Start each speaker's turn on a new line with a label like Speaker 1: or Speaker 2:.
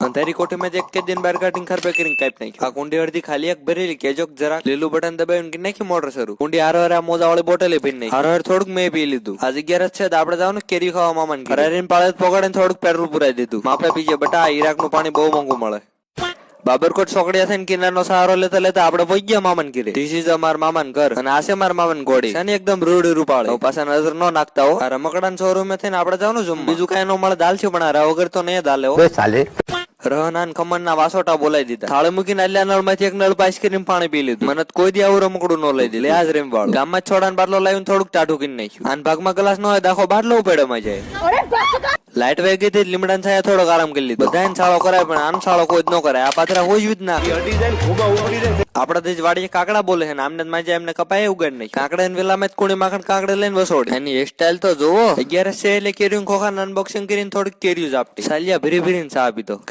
Speaker 1: અંધારી કોઠીમાં એક કે દિન બાર કાઢીને ખરબે કરીને કાપી નાખ્યું. આ કુંડી અડધી ખાલી એક ભરેલી કેજો જરાક લીલું બટન દબાવીને નાખી મોટર શરૂ. કુંડી હારો મોજા વાળી બોટલે પી નાખી. હારો થોડુંક મેં પી લીધું. આ જગ્યા છે તો આપડે જવાનું કેરી ખાવા મામા હરારીને પાળે પકડીને થોડુંક પેટ્રોલ પુરાઈ દીધું. માપે પીજે બટા ઈરાક નું પાણી બહુ મોંઘું મળે. બાબરકોટ ચોકડિયા થઈને કિનારનો સહારો લેતા લેતા આપડે પહોંચી ગયા મામાન ઘરે. ધીસ ઇઝ અમાર મામાન ઘર અને આ છે માર મામાન ગોડી. શાની એકદમ રૂડ રૂપાળે. પાછા નજર નો નાખતા હો. આ રમકડાના શોરૂમ થઈને આપડે જવાનું જમવા. બીજું કઈ નો મળે દાલ છે પણ આ વગર તો નહીં દાલે હો ચાલે. રહનાન ખમણ ના વાસોટા બોલાવી દીધા. થાળે મૂકીને આલ્યા નળ માંથી એક નળ આઈસ્ક્રીમ પાણી પી લીધું. મને કોઈ દી આવું રમકડું ન લઈ દીધું. આજ રેમ વાળું ગામમાં છોડાને બાટલો લાવીને થોડુંક ટાઢું કરી નાખ્યું. આન ભાગમાં ગ્લાસ ન હોય દાખો બાટલો પડે માં જાય. લાઈટ વહી ગઈ હતી લીમડા છાયા થોડોક આરામ કરી લીધો. બધાને સાળો કરાય પણ આમ સાળો કોઈ જ ન કરાય. આ પાથરા હોય જ ના. આપડા દેશ વાડીએ કાકડા બોલે છે ને આમને માજા એમને કપાય ઉગાડ નહીં. કાકડા ને વેલામાં જ કુણી માખણ કાકડે લઈને વસોડે. એની હેરસ્ટાઈલ તો જોવો. 11 છે એટલે કેરીયું ખોખા અનબોક્સિંગ કરીને થોડીક કેરીયું જ આપતી. સાલિયા ભરી ભરીને ચા પીતો.